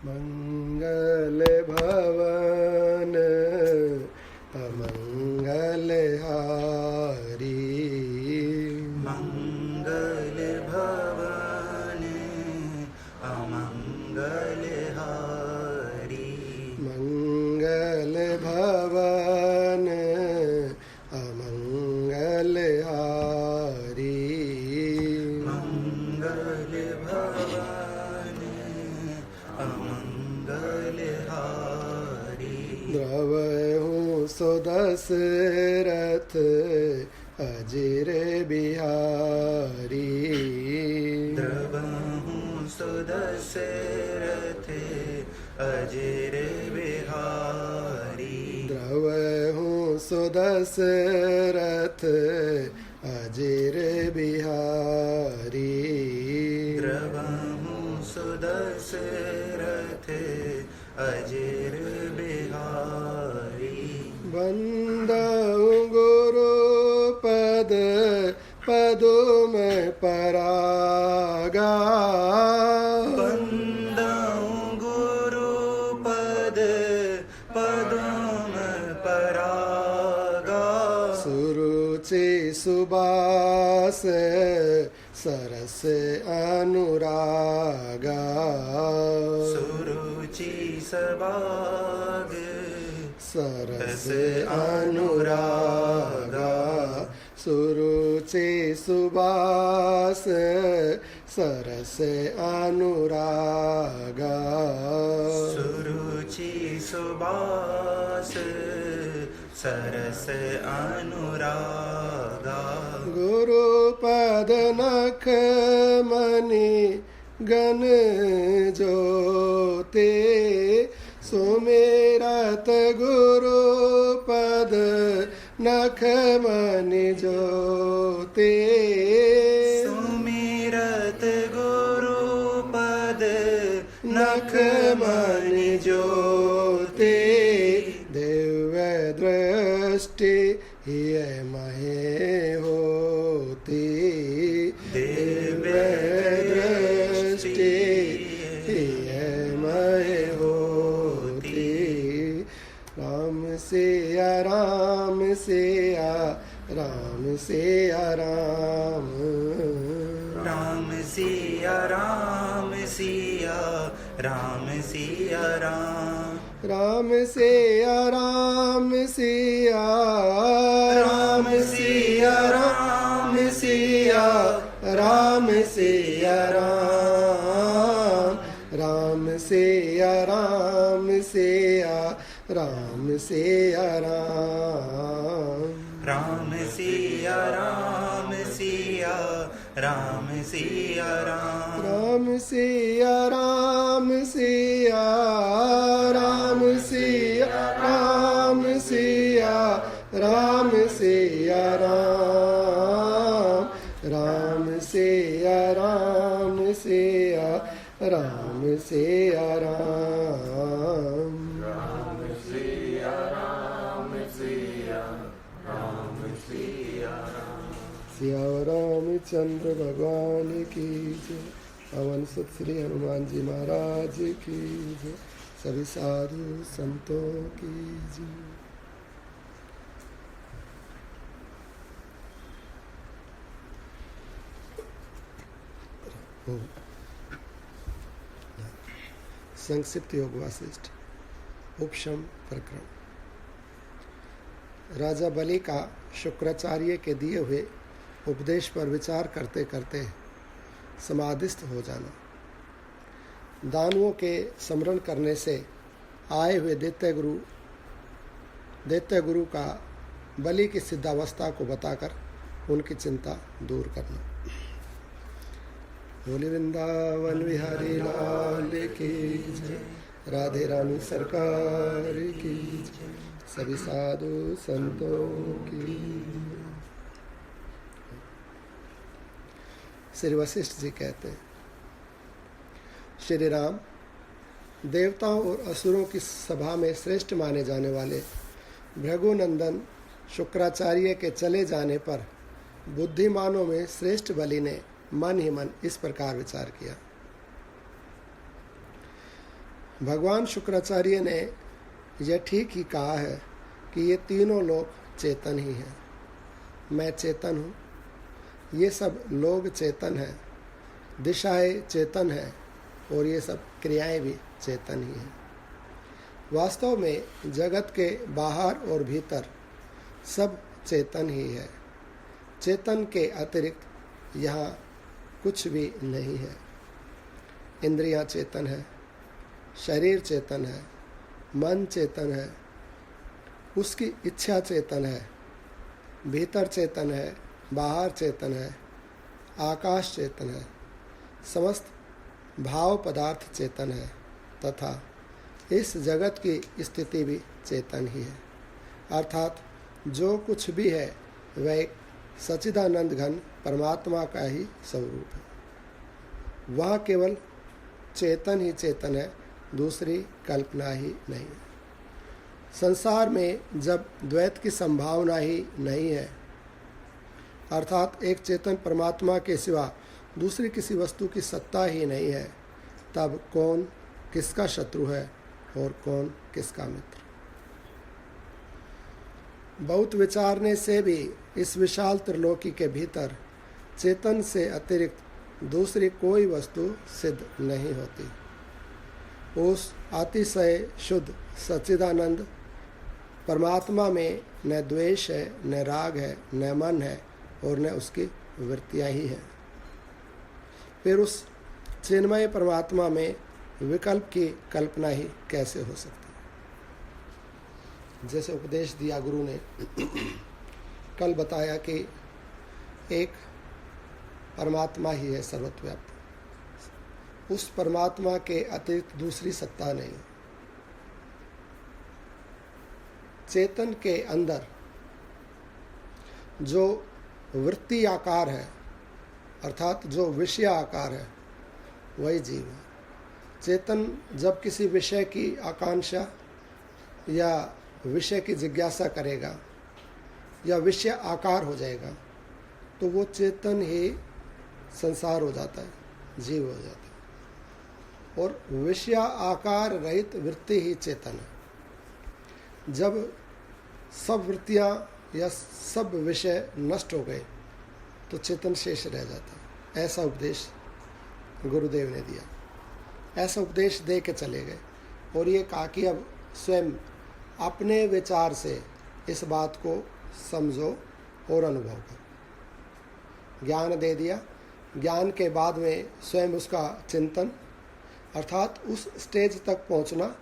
मंगल भवन अमंगल हारी, मंगल भवन अमंगल हारी, मंगल भवन अमंगल हारी, मंगल भवन अमंगल हारी। द्रवहूँ सो दशरथ अजिर बिहारी, द्रवहूँ सो दशरथ अजिर बिहारी, द्रवहूँ सो दशरथ अजिर बिहारी, द्रवहूँ सो दशरथ अजिर बिहारी। बंदहूँ गुरु पद पदों में परागा, बंदहूँ गुरु पद पदों में परागा, सुरुचि सुबास सरस अनुरागा, सुरुचि सबाग सरस अनुरागा, सुरुचि सुबास सरस अनुरागा, सुरुचि सुबास सरस अनुरागा, गुरुपद नख मणि गण ज्योति, सुमिरत गुरुपद नख मणि ज्योति, सुमिरत गुरुपद नख मणि ज्योति, दिव्य दृष्टि ये महे होती, दिव्य दृष्टि ये महे होती, राम सिया राम सिया राम सिया राम, राम सिया राम सिया राम सिया राम, राम सिया राम सिया राम सिया राम सिया राम सिया राम, राम सिया राम सिया राम सिया राम, राम सिया राम सिया राम सिया राम, राम सिया राम सिया राम सिया राम सिया राम सिया राम, राम सिया राम सिया राम सिया राम, राम सिया राम सिया राम सिया राम। सिया रामचंद्र भगवान की जय, पवन सुत श्री हनुमान जी महाराज की जय, सभी साधु संतों की जय। संक्षिप्त योग वासिष्ठ उपशम प्रकरण। राजा बलि का शुक्राचार्य के दिए हुए उपदेश पर विचार करते करते समाधिस्थ हो जाना, दानवों के स्मरण करने से आए हुए दैत्य गुरु का बलि की सिद्धावस्था को बताकर उनकी चिंता दूर करना। बोले वृंदावन बिहारी लाल की जय, राधे रानी सरकार की जय, सभी साधु संतों की। श्री वशिष्ठ जी कहते हैं, श्री राम देवताओं और असुरों की सभा में श्रेष्ठ माने जाने वाले भृगुनंदन शुक्राचार्य के चले जाने पर बुद्धिमानों में श्रेष्ठ बलि ने मन ही मन इस प्रकार विचार किया, भगवान शुक्राचार्य ने यह ठीक ही कहा है कि ये तीनों लोग चेतन ही हैं। मैं चेतन हूँ, ये सब लोग चेतन हैं, दिशाएं चेतन हैं और ये सब क्रियाएं भी चेतन ही हैं। वास्तव में जगत के बाहर और भीतर सब चेतन ही है। चेतन के अतिरिक्त यहाँ कुछ भी नहीं है। इंद्रियां चेतन है, शरीर चेतन है, मन चेतन है, उसकी इच्छा चेतन है, भीतर चेतन है, बाहर चेतन है, आकाश चेतन है, समस्त भाव पदार्थ चेतन है तथा इस जगत की स्थिति भी चेतन ही है। अर्थात जो कुछ भी है वह एक सच्चिदानंद घन परमात्मा का ही स्वरूप है। वह केवल चेतन ही चेतन है, दूसरी कल्पना ही नहीं। संसार में जब द्वैत की संभावना ही नहीं है, अर्थात एक चेतन परमात्मा के सिवा दूसरी किसी वस्तु की सत्ता ही नहीं है, तब कौन किसका शत्रु है और कौन किसका मित्र। बहुत विचारने से भी इस विशाल त्रिलोकी के भीतर चेतन से अतिरिक्त दूसरी कोई वस्तु सिद्ध नहीं होती। उस अतिशय शुद्ध सच्चिदानंद परमात्मा में न द्वेष है, न राग है, न मन है और न उसकी वृत्तियां ही हैं। फिर उस चिन्मय परमात्मा में विकल्प की कल्पना ही कैसे हो सकती है। जैसे उपदेश दिया गुरु ने, कल बताया कि एक परमात्मा ही है सर्वव्यापी, उस परमात्मा के अतिरिक्त दूसरी सत्ता नहीं। चेतन के अंदर जो वृत्ति आकार है, अर्थात जो विषय आकार है, वही जीव है। चेतन जब किसी विषय की आकांक्षा या विषय की जिज्ञासा करेगा या विषय आकार हो जाएगा तो वो चेतन ही संसार हो जाता है, जीव हो जाता है। और विषय आकार रहित वृत्ति ही चेतन है। जब सब वृत्तियाँ या सब विषय नष्ट हो गए तो चेतन शेष रह जाता है। ऐसा उपदेश गुरुदेव ने दिया, ऐसा उपदेश दे के चले गए और ये कहा कि अब स्वयं अपने विचार से इस बात को समझो और अनुभव करो। ज्ञान दे दिया, ज्ञान के बाद में स्वयं उसका चिंतन, अर्थात उस स्टेज तक पहुंचना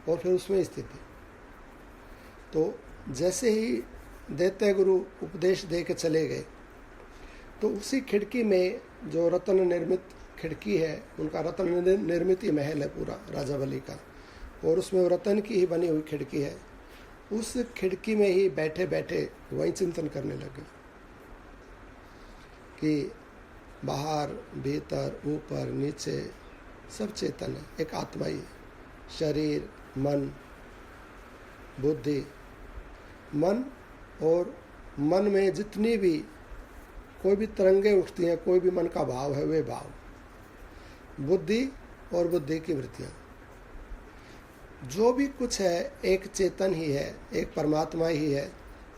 और फिर उसमें स्थिति। तो जैसे ही देते गुरु उपदेश दे के चले गए तो उसी खिड़की में जो रत्न निर्मित खिड़की है, उनका रत्न निर्मित ही महल है पूरा राजावली का, और उसमें वो रत्न की ही बनी हुई खिड़की है। उस खिड़की में ही बैठे बैठे वही चिंतन करने लगे कि बाहर भीतर ऊपर नीचे सब चेतन है, एक आत्मा ही है। शरीर, मन, बुद्धि, मन और मन में जितनी भी कोई भी तरंगे उठती हैं, कोई भी मन का भाव है, वे भाव, बुद्धि और बुद्धि की वृत्तियाँ, जो भी कुछ है एक चेतन ही है, एक परमात्मा ही है।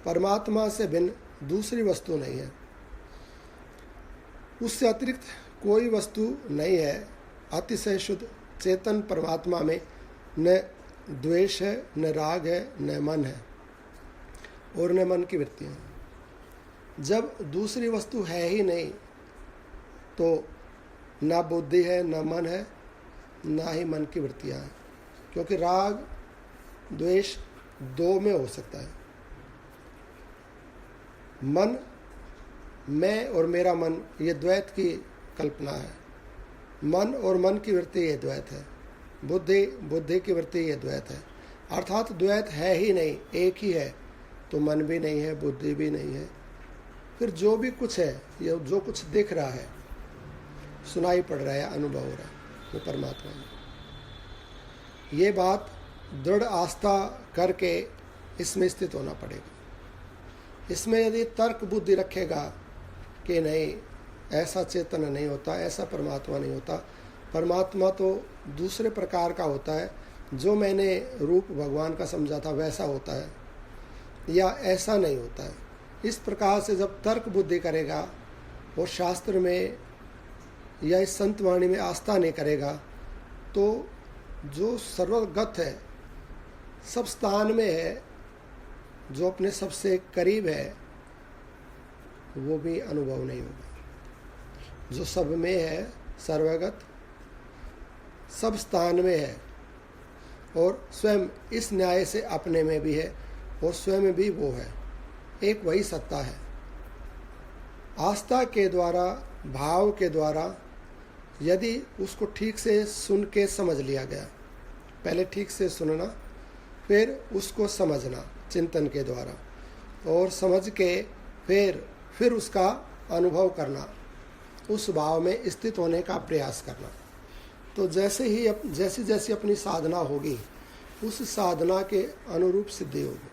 परमात्मा से भिन्न दूसरी वस्तु नहीं है, उससे अतिरिक्त कोई वस्तु नहीं है। अतिशय शुद्ध चेतन परमात्मा में न द्वेष है, न राग है, न मन है और न मन की वृत्तियाँ। जब दूसरी वस्तु है ही नहीं तो ना बुद्धि है, ना मन है, ना ही मन की वृत्तियाँ हैं, क्योंकि राग द्वेष दो में हो सकता है। मन, मैं और मेरा मन, ये द्वैत की कल्पना है। मन और मन की वृत्ति ये द्वैत है, बुद्धि बुद्धि की वृत्ति ये द्वैत है। अर्थात द्वैत है ही नहीं, एक ही है, तो मन भी नहीं है, बुद्धि भी नहीं है। फिर जो भी कुछ है, ये जो कुछ दिख रहा है, सुनाई पड़ रहा है, अनुभव हो रहा है, वो परमात्मा है। ये बात दृढ़ आस्था करके इसमें स्थित होना पड़ेगा। इसमें यदि तर्क बुद्धि रखेगा कि नहीं, ऐसा चेतन नहीं होता, ऐसा परमात्मा नहीं होता, परमात्मा तो दूसरे प्रकार का होता है, जो मैंने रूप भगवान का समझा था वैसा होता है, या ऐसा नहीं होता है। इस प्रकार से जब तर्क बुद्धि करेगा और शास्त्र में या इस संत वाणी में आस्था नहीं करेगा, तो जो सर्वगत है, सब स्थान में है, जो अपने सबसे करीब है, वो भी अनुभव नहीं होगा। जो सब में है, सर्वगत, सब स्थान में है, और स्वयं इस न्याय से अपने में भी है और स्वयं भी वो है, एक वही सत्ता है। आस्था के द्वारा, भाव के द्वारा यदि उसको ठीक से सुन के समझ लिया गया, पहले ठीक से सुनना, फिर उसको समझना चिंतन के द्वारा, और समझ के फिर उसका अनुभव करना, उस भाव में स्थित होने का प्रयास करना। तो जैसी जैसी अपनी साधना होगी, उस साधना के अनुरूप सिद्धि होगी,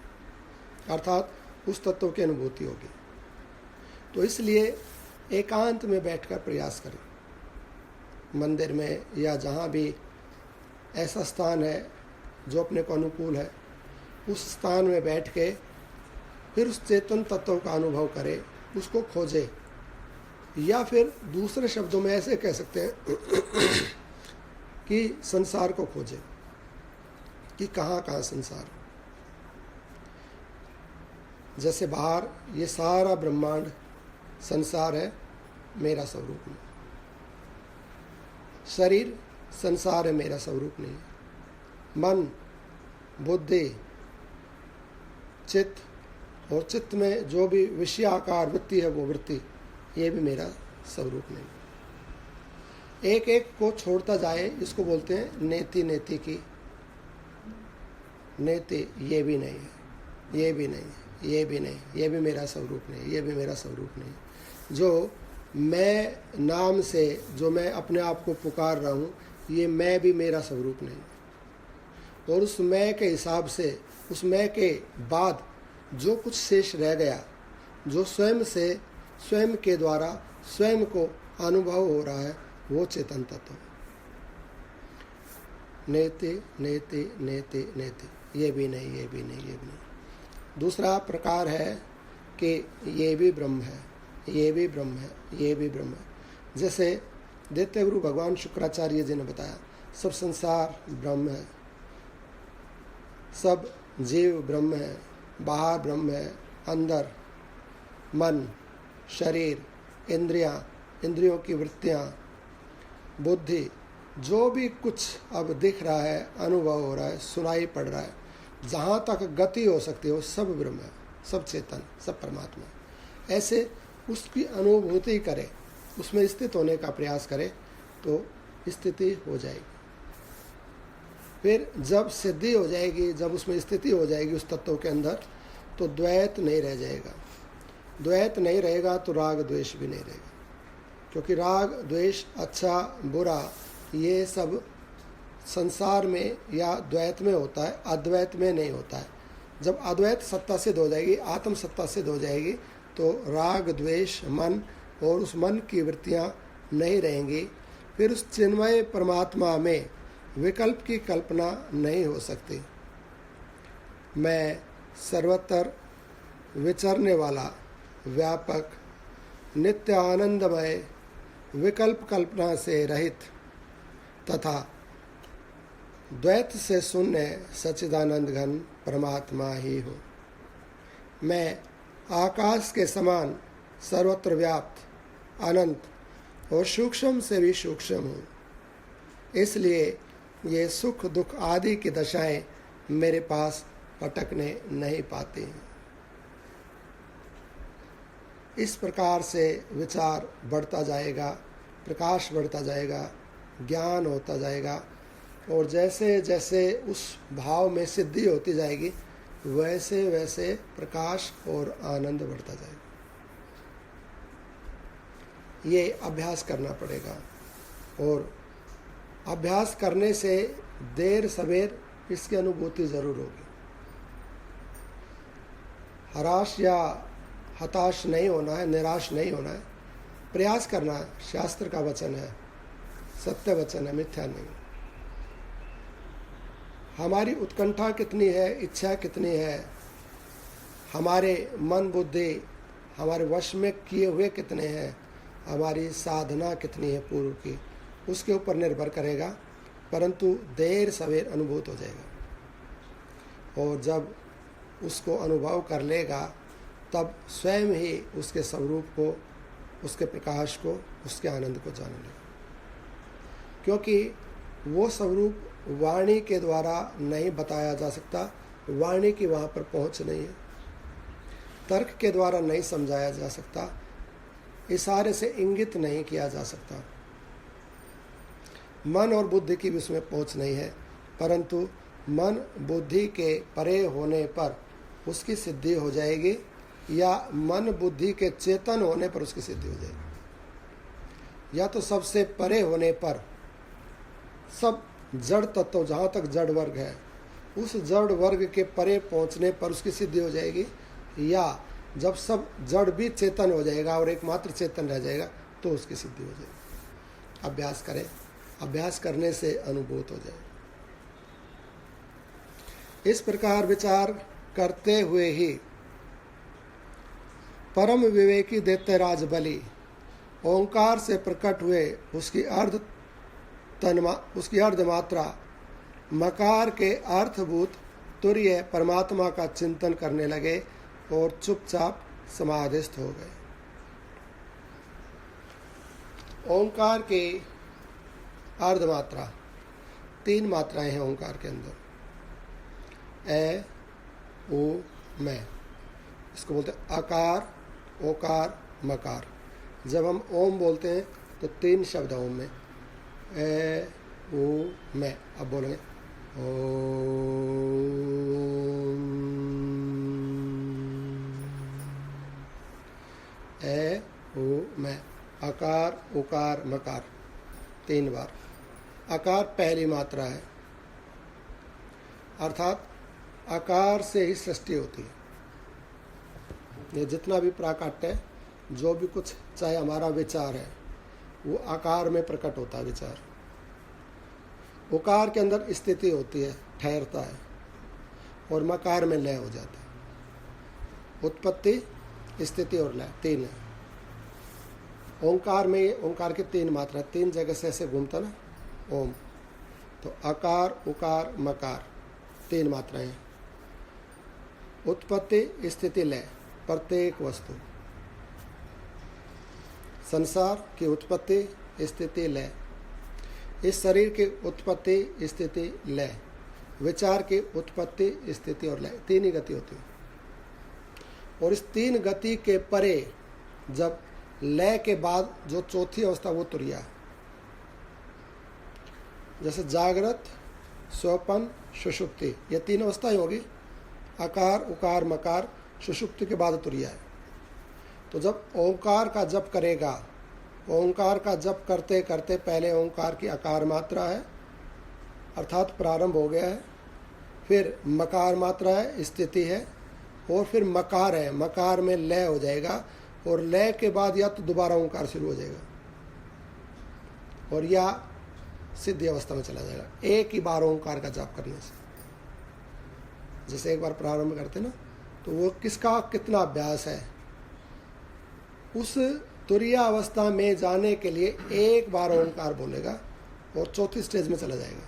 अर्थात उस तत्व की अनुभूति होगी। तो इसलिए एकांत में बैठकर प्रयास करें, मंदिर में या जहाँ भी ऐसा स्थान है जो अपने को अनुकूल है, उस स्थान में बैठ के फिर उस चेतन तत्व का अनुभव करें, उसको खोजे, या फिर दूसरे शब्दों में ऐसे कह सकते हैं कि संसार को खोजे, कि कहाँ संसार। जैसे बाहर ये सारा ब्रह्मांड संसार है, मेरा स्वरूप नहीं। शरीर संसार है, मेरा स्वरूप नहीं। मन, बुद्धि, चित्त, और चित्त में जो भी विषयाकार वृत्ति है, वो वृत्ति, ये भी मेरा स्वरूप नहीं। एक एक को छोड़ता जाए, इसको बोलते हैं नेति नेति की नेति। ये भी नहीं है, ये भी नहीं, ये भी नहीं, ये भी मेरा स्वरूप नहीं, ये भी मेरा स्वरूप नहीं। जो मैं नाम से जो मैं अपने आप को पुकार रहा हूँ, ये मैं भी मेरा स्वरूप नहीं। और उस मैं के हिसाब से, उस मैं के बाद जो कुछ शेष रह गया, जो स्वयं से, स्वयं के द्वारा स्वयं को अनुभव हो रहा है, वो चेतन तत्व। नेति नेति नेति नेति, ये भी नहीं, ये भी नहीं, ये भी नहीं। दूसरा प्रकार है कि ये भी ब्रह्म है, ये भी ब्रह्म है, ये भी ब्रह्म है। जैसे दैत्य गुरु भगवान शुक्राचार्य जी ने बताया, सब संसार ब्रह्म है, सब जीव ब्रह्म है, बाहर ब्रह्म है, अंदर मन, शरीर, इंद्रियों की वृत्तियाँ, बुद्धि, जो भी कुछ अब दिख रहा है, अनुभव हो रहा है, सुनाई पड़ रहा है, जहाँ तक गति हो सकती है, वो सब ब्रह्म है, सब चेतन, सब परमात्मा। ऐसे उसकी अनुभूति करे, उसमें स्थित होने का प्रयास करे, तो स्थिति हो जाएगी। फिर जब सिद्धि हो जाएगी, जब उसमें स्थिति हो जाएगी उस तत्व के अंदर, तो द्वैत नहीं रह जाएगा। द्वैत नहीं रहेगा तो राग द्वेष भी नहीं रहेगा, क्योंकि राग द्वेष, अच्छा बुरा, ये सब संसार में या द्वैत में होता है, अद्वैत में नहीं होता है। जब अद्वैत सत्ता सिद्ध हो जाएगी, आत्म सत्ता सिद्ध हो जाएगी, तो राग द्वेष मन और उस मन की वृत्तियाँ नहीं रहेंगी। फिर उस चिन्मय परमात्मा में विकल्प की कल्पना नहीं हो सकती। मैं सर्वत्र विचरने वाला, व्यापक, नित्य आनंदमय, विकल्प कल्पना से रहित तथा द्वैत से शून्य सच्चिदानंद घन परमात्मा ही हूँ। मैं आकाश के समान सर्वत्र व्याप्त, अनंत और सूक्ष्म से भी सूक्ष्म हूँ। इसलिए ये सुख दुख आदि की दशाएं मेरे पास पटकने नहीं पाती हैं। इस प्रकार से विचार बढ़ता जाएगा, प्रकाश बढ़ता जाएगा, ज्ञान होता जाएगा, और जैसे जैसे उस भाव में सिद्धि होती जाएगी, वैसे वैसे प्रकाश और आनंद बढ़ता जाएगा। ये अभ्यास करना पड़ेगा, और अभ्यास करने से देर सवेर इसकी अनुभूति जरूर होगी। हराश या हताश नहीं होना है, निराश नहीं होना है, प्रयास करना है। शास्त्र का वचन है, सत्य वचन है, मिथ्या नहीं। हमारी उत्कंठा कितनी है, इच्छा कितनी है, हमारे मन बुद्धि हमारे वश में किए हुए कितने हैं, हमारी साधना कितनी है पूर्व की, उसके ऊपर निर्भर करेगा, परंतु देर सवेर अनुभूत हो जाएगा। और जब उसको अनुभव कर लेगा तब स्वयं ही उसके स्वरूप को, उसके प्रकाश को, उसके आनंद को जान लेगा। क्योंकि वो स्वरूप वाणी के द्वारा नहीं बताया जा सकता, वाणी की वहाँ पर पहुँच नहीं है, तर्क के द्वारा नहीं समझाया जा सकता, इशारे से इंगित नहीं किया जा सकता, मन और बुद्धि की भी उसमें पहुँच नहीं है, परंतु मन बुद्धि के परे होने पर उसकी सिद्धि हो जाएगी, या मन बुद्धि के चेतन होने पर उसकी सिद्धि हो जाएगी, या तो सबसे परे होने पर, सब जड़ तत्व जहाँ तक जड़ वर्ग है उस जड़ वर्ग के परे पहुँचने पर उसकी सिद्धि हो जाएगी, या जब सब जड़ भी चेतन हो जाएगा और एकमात्र चेतन रह जाएगा तो उसकी सिद्धि हो जाएगी। अभ्यास करें, अभ्यास करने से अनुभूत हो जाए। इस प्रकार विचार करते हुए ही परम विवेकी दैत्यराज बलि ओंकार से प्रकट हुए उसकी अर्धमात्रा मकार के अर्थभूत तुर्य परमात्मा का चिंतन करने लगे और चुपचाप समाधिस्थ हो गए। ओंकार की अर्धमात्रा, 3 मात्राएं हैं ओंकार के अंदर, ए ओ मैं, इसको बोलते हैं आकार, ओकार, मकार। जब हम ओम बोलते हैं तो 3 शब्द ओम में, ए ओ मैं। अब बोलेंगे ओम, ए ओ मैं, आकार, उकार, मकार, 3 बार। आकार पहली मात्रा है, अर्थात आकार से ही सृष्टि होती है। ये जितना भी प्राकट्य है, जो भी कुछ चाहे हमारा विचार है, वो आकार में प्रकट होता है विचार। उकार के अंदर स्थिति होती है, ठहरता है, और मकार में लय हो जाता है। उत्पत्ति, स्थिति और लय 3 है। ओंकार में, ओंकार की 3 मात्रा, 3 जगह से ऐसे घूमता ना ओम, तो आकार, उकार, मकार 3 मात्राएं हैं। उत्पत्ति, स्थिति, लय, प्रत्येक वस्तु। संसार की उत्पत्ति, स्थिति, लय। इस शरीर की उत्पत्ति, स्थिति, लय। विचार की उत्पत्ति, स्थिति और लय, 3 ही गति होती है। और इस 3 गति के परे जब लय के बाद जो चौथी अवस्था, वो तुरिया है। जैसे जागृत, स्वपन, सुषुप्ति, ये 3 अवस्थाएं होगी। आकार, उकार, मकार, सुषुप्ति के बाद तुरिया है। तो जब ओंकार का जप करेगा, ओंकार का जप करते करते पहले ओंकार की आकार मात्रा है, अर्थात प्रारंभ हो गया है, फिर मकार मात्रा है, स्थिति है, और फिर मकार है, मकार में लय हो जाएगा, और लय के बाद या तो दोबारा ओंकार शुरू हो जाएगा और या सिद्धि अवस्था में चला जाएगा, एक ही बार ओंकार का जाप करने से। जैसे एक बार प्रारंभ करते ना, तो वो किसका कितना अभ्यास है, उस तुरिया अवस्था में जाने के लिए एक बार ओंकार बोलेगा और चौथी स्टेज में चला जाएगा,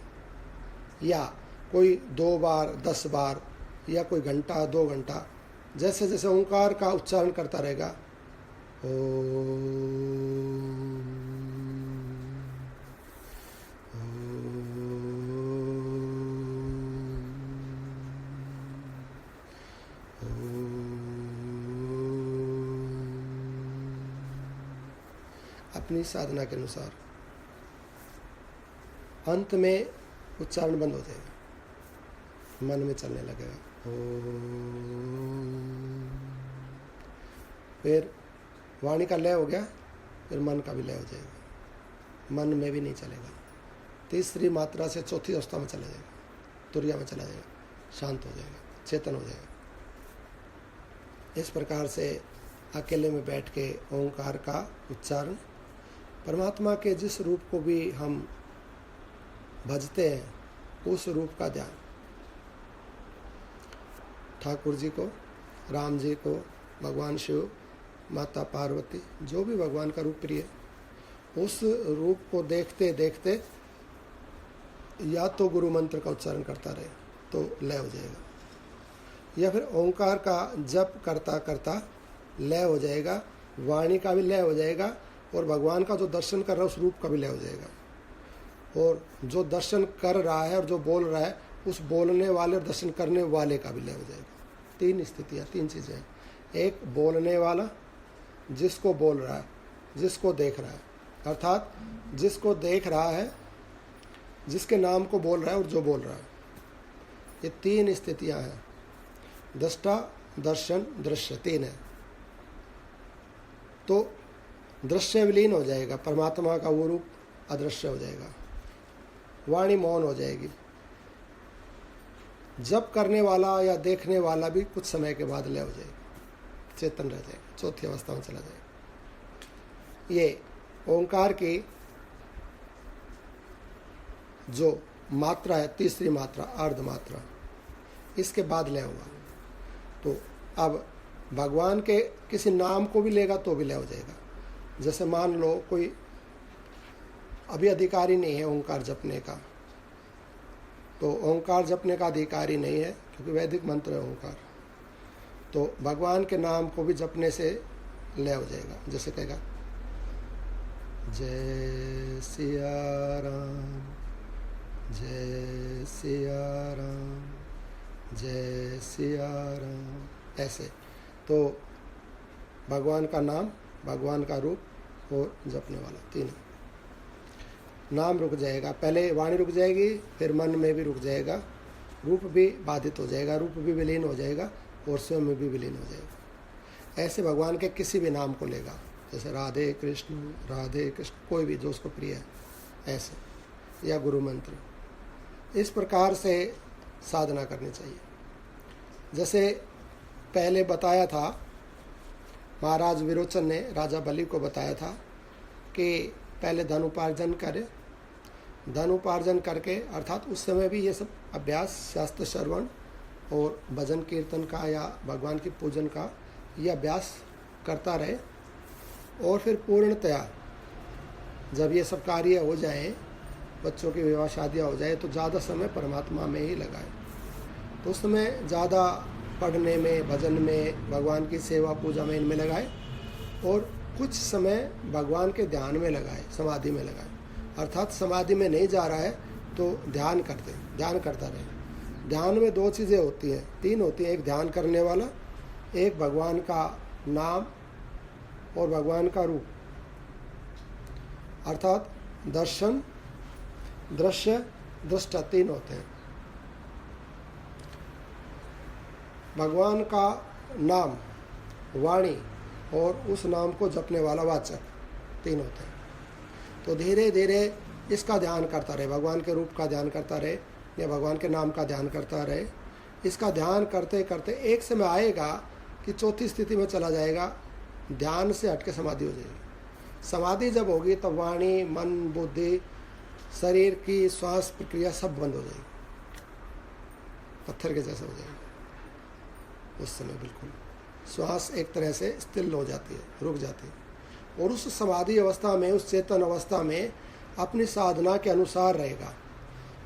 या कोई 2 बार, 10 बार, या कोई घंटा, 2 घंटा, जैसे जैसे ओंकार का उच्चारण करता रहेगा। अपनी साधना के अनुसार अंत में उच्चारण बंद हो जाएगा, मन में चलने लगेगा। फिर वाणी का लय हो गया, फिर मन का भी लय हो जाएगा, मन में भी नहीं चलेगा। तीसरी मात्रा से चौथी अवस्था में चला जाएगा, तुरिया में चला जाएगा, शांत हो जाएगा, चेतन हो जाएगा। इस प्रकार से अकेले में बैठ के ओंकार का उच्चारण परमात्मा के जिस रूप को भी हम भजते हैं उस रूप का ध्यान, ठाकुर जी को, राम जी को, भगवान शिव, माता पार्वती, जो भी भगवान का रूप प्रिय, उस रूप को देखते देखते या तो गुरु मंत्र का उच्चारण करता रहे तो लय हो जाएगा, या फिर ओंकार का जप करता करता लय हो जाएगा, वाणी का भी लय हो जाएगा और भगवान का जो दर्शन कर रहा है उस रूप का भी लय हो जाएगा, और जो दर्शन कर रहा है और जो बोल रहा है उस बोलने वाले और दर्शन करने वाले का भी लय हो जाएगा। तीन स्थितियाँ, तीन चीज़ें हैं। एक बोलने वाला, जिसको बोल रहा है, जिसको देख रहा है, अर्थात जिसको देख रहा है, जिसके नाम को बोल रहा है और जो बोल रहा है, ये तीन स्थितियां हैं। दृष्टा, दर्शन, दृश्य, तीन है। तो दृश्य विलीन हो जाएगा, परमात्मा का वो रूप अदृश्य हो जाएगा, वाणी मौन हो जाएगी, जप करने वाला या देखने वाला भी कुछ समय के बाद लय हो जाएगा, चेतन रह जाएगा, चौथी अवस्था में चला जाएगा। ये ओंकार की जो मात्रा है, तीसरी मात्रा, अर्ध मात्रा, इसके बाद लय होगा। तो अब भगवान के किसी नाम को भी लेगा तो भी लय हो जाएगा। जैसे मान लो कोई अभी अधिकारी नहीं है ओंकार जपने का, तो ओंकार जपने का अधिकारी नहीं है क्योंकि वैदिक मंत्र है ओंकार, तो भगवान के नाम को भी जपने से लय हो जाएगा। जैसे कहेगा जय सिया राम, जय सिया राम, जय सिया राम, ऐसे। तो भगवान का नाम, भगवान का रूप और जपने वाला, तीनों। नाम रुक जाएगा, पहले वाणी रुक जाएगी, फिर मन में भी रुक जाएगा, रूप भी बाधित हो जाएगा, रूप भी विलीन हो जाएगा और स्वयं में भी विलीन हो जाएगा। ऐसे भगवान के किसी भी नाम को लेगा, जैसे राधे कृष्ण, राधे कृष्ण, कोई भी जो उसको प्रिय है, ऐसे, या गुरु मंत्र, इस प्रकार से साधना करनी चाहिए। जैसे पहले बताया था, महाराज विरोचन ने राजा बलि को बताया था कि पहले धन उपार्जन करे, धन उपार्जन करके, अर्थात उस समय भी ये सब अभ्यास, शास्त्र श्रवण और भजन कीर्तन का या भगवान की पूजन का ये अभ्यास करता रहे, और फिर पूर्णतया जब ये सब कार्य हो जाए, बच्चों की विवाह शादियाँ हो जाए, तो ज़्यादा समय परमात्मा में ही लगाए। तो उस समय ज़्यादा पढ़ने में, भजन में, भगवान की सेवा पूजा में, इनमें लगाए, और कुछ समय भगवान के ध्यान में लगाए, समाधि में लगाए। अर्थात समाधि में नहीं जा रहा है तो ध्यान करता रहे। ध्यान में दो चीज़ें होती हैं, तीन होती हैं, एक ध्यान करने वाला, एक भगवान का नाम और भगवान का रूप, अर्थात दर्शन, दृश्य, दृष्टा, तीन होते हैं। भगवान का नाम, वाणी और उस नाम को जपने वाला वाचक, तीन होते हैं। तो धीरे धीरे इसका ध्यान करता रहे, भगवान के रूप का ध्यान करता रहे या भगवान के नाम का ध्यान करता रहे। इसका ध्यान करते करते एक समय आएगा कि चौथी स्थिति में चला जाएगा, ध्यान से हटके समाधि हो जाएगी। समाधि जब होगी तब वाणी, मन, बुद्धि, शरीर की श्वास प्रक्रिया सब बंद हो जाएगी, पत्थर के जैसा हो जाएगी। उस समय बिल्कुल श्वास एक तरह से स्थिर हो जाती है, रुक जाती है, और उस समाधि अवस्था में, उस चेतन अवस्था में अपनी साधना के अनुसार रहेगा।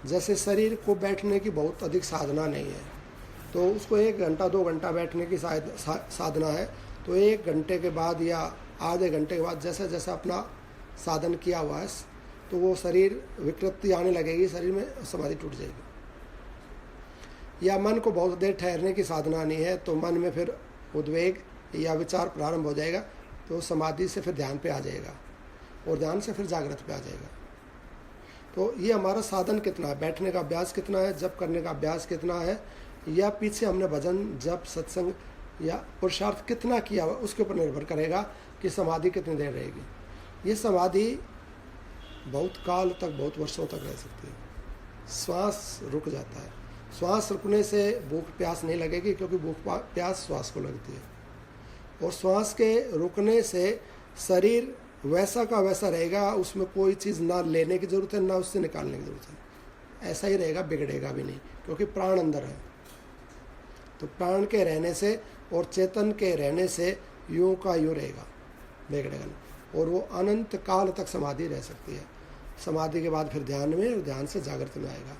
जैसे शरीर को बैठने की बहुत अधिक साधना नहीं है, तो उसको 1 घंटा 2 घंटा बैठने की साधना है, तो 1 घंटे के बाद या आधे घंटे के बाद जैसा जैसा अपना साधन किया हुआ है, तो वो शरीर विकृति आने लगेगी, शरीर में समाधि टूट जाएगी। या मन को बहुत देर ठहरने की साधना नहीं है, तो मन में फिर उद्वेग या विचार प्रारंभ हो जाएगा, तो समाधि से फिर ध्यान पे आ जाएगा, और ध्यान से फिर जागृत पे आ जाएगा। तो ये हमारा साधन कितना है, बैठने का अभ्यास कितना है, जप करने का अभ्यास कितना है, या पीछे हमने भजन, जप, सत्संग या पुरुषार्थ कितना किया हुआ, उसके ऊपर निर्भर करेगा कि समाधि कितनी देर रहेगी। ये समाधि बहुत काल तक, बहुत वर्षों तक रह सकती है। श्वास रुक जाता है, श्वास रुकने से भूख प्यास नहीं लगेगी, क्योंकि भूख प्यास श्वास को लगती है, और श्वास के रुकने से शरीर वैसा का वैसा रहेगा, उसमें कोई चीज़ ना लेने की ज़रूरत है ना उससे निकालने की ज़रूरत है, ऐसा ही रहेगा, बिगड़ेगा भी नहीं, क्योंकि प्राण अंदर है। तो प्राण के रहने से और चेतन के रहने से यूं का यूं रहेगा, बिगड़ेगा नहीं, और वो अनंत काल तक समाधि रह सकती है। समाधि के बाद फिर ध्यान में, और ध्यान से जागृत में आएगा,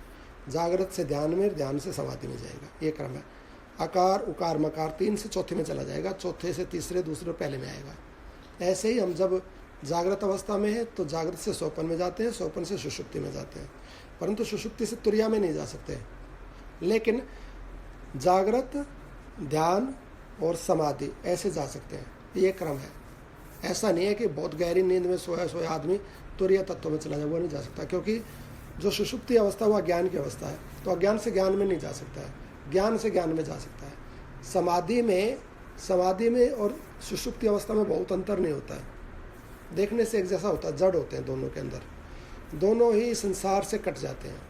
जागृत से ध्यान में, ध्यान से समाधि में जाएगा, ये क्रम है। आकार उकार मकार 3 से चौथे में चला जाएगा, चौथे से तीसरे, दूसरे पहले में आएगा। ऐसे ही हम जब जागृत अवस्था में है तो जागृत से सोपन में जाते हैं, सोपन से सुषुप्ति में जाते हैं, परंतु सुषुप्ति से तुरिया में नहीं जा सकते। लेकिन जागृत, ध्यान और समाधि ऐसे जा सकते हैं, ये क्रम है। ऐसा नहीं है कि बहुत गहरी नींद में सोया आदमी तुरिया तत्व में चला जाए, वो नहीं जा सकता, क्योंकि जो सुषुप्ति अवस्था वो अज्ञान की अवस्था है, तो अज्ञान से ज्ञान में नहीं जा सकता है, ज्ञान से ज्ञान में जा सकता है। समाधि में और सुषुप्ति अवस्था में बहुत अंतर नहीं होता है, देखने से एक जैसा होता है, जड़ होते हैं दोनों के अंदर, दोनों ही संसार से कट जाते हैं।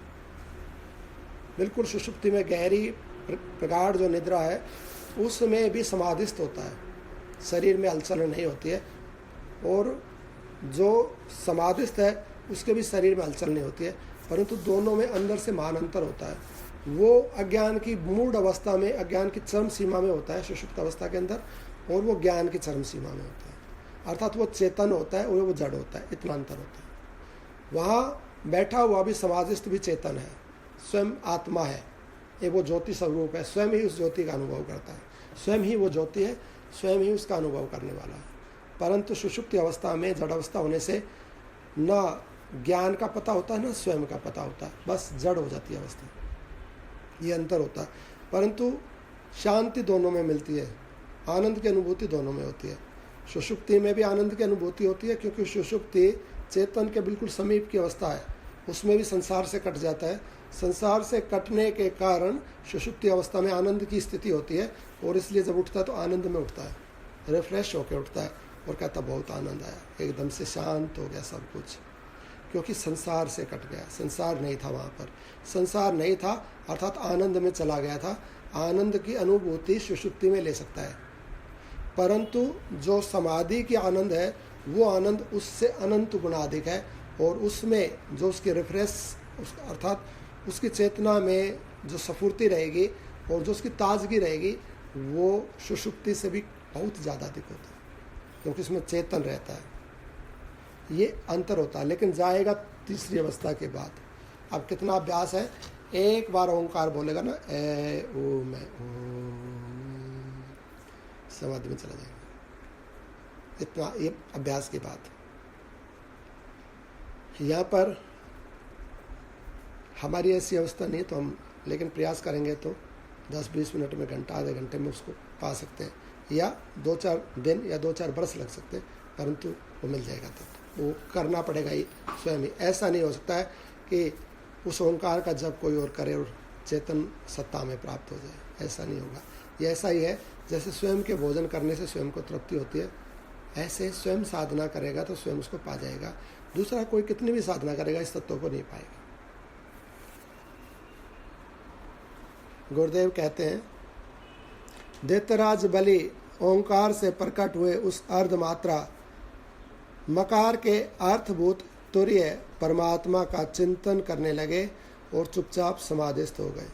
बिल्कुल सुषुप्ति में गहरी प्रगाढ़ जो निद्रा है उसमें भी समाधिस्थ होता है, शरीर में हलचल नहीं होती है, और जो समाधिस्थ है उसके भी शरीर में हलचल नहीं होती है, परंतु दोनों में अंदर से महान अंतर होता है। वो अज्ञान की मूढ़ अवस्था में, अज्ञान की चरम सीमा में होता है सुषुप्त अवस्था के अंदर, और वो ज्ञान की चरम सीमा में होता है, अर्थात वो चेतन होता है और वो जड़ होता है, इतना अंतर होता है। वहाँ बैठा हुआ भी समाधिस्थ भी चेतन है, स्वयं आत्मा है, ये वो ज्योति स्वरूप है, स्वयं ही उस ज्योति का अनुभव करता है, स्वयं ही वो ज्योति है, स्वयं ही उसका अनुभव करने वाला है। परंतु सुषुप्ति अवस्था में जड़ अवस्था होने से न ज्ञान का पता होता है, न स्वयं का पता होता है, बस जड़ हो जाती है अवस्था, ये अंतर होता है। परंतु शांति दोनों में मिलती है, आनंद की अनुभूति दोनों में होती है। सुषुप्ति में भी आनंद की अनुभूति होती है, क्योंकि सुषुप्ति चेतन के बिल्कुल समीप की अवस्था है, उसमें भी संसार से कट जाता है। संसार से कटने के कारण सुषुप्ति अवस्था में आनंद की स्थिति होती है, और इसलिए जब उठता है तो आनंद में उठता है, रिफ्रेश होकर उठता है और कहता बहुत आनंद आया, एकदम से शांत हो गया सब कुछ, क्योंकि संसार से कट गया। संसार नहीं था वहाँ पर, संसार नहीं था अर्थात आनंद में चला गया था। आनंद की अनुभूति सुषुप्ति में ले सकता है, परंतु जो समाधि की आनंद है वो आनंद उससे अनंत गुणाधिक है, और उसमें जो उसकी रिफ्रेश अर्थात उसकी चेतना में जो स्फूर्ति रहेगी और जो उसकी ताजगी रहेगी वो सुषुप्ति से भी बहुत ज़्यादा अधिक होता है, क्योंकि उसमें चेतन रहता है, ये अंतर होता है। लेकिन जाएगा तीसरी अवस्था के बाद। अब कितना अभ्यास है, एक बार ओंकार बोलेगा ना, ए ओ मैं समाधि में चला जाएगा, इतना ये अभ्यास की बात। यहाँ पर हमारी ऐसी अवस्था नहीं तो हम, लेकिन प्रयास करेंगे तो 10-20 मिनट में, घंटा आधे घंटे में उसको पा सकते हैं, या 2-4 दिन या 2-4 बरस लग सकते हैं, परंतु वो मिल जाएगा। तो वो करना पड़ेगा ही स्वयं ही। ऐसा नहीं हो सकता है कि उस ओंकार का जब कोई और करे और चेतन सत्ता में प्राप्त हो जाए, ऐसा नहीं होगा। ये ऐसा ही है जैसे स्वयं के भोजन करने से स्वयं को तृप्ति होती है, ऐसे स्वयं साधना करेगा तो स्वयं उसको पा जाएगा। दूसरा कोई कितनी भी साधना करेगा इस तत्व को नहीं पाएगा। गुरुदेव कहते हैं, दैत्यराज बलि ओंकार से प्रकट हुए उस अर्धमात्रा मकार के अर्थभूत तुर्य परमात्मा का चिंतन करने लगे और चुपचाप समाधिस्थ हो गए।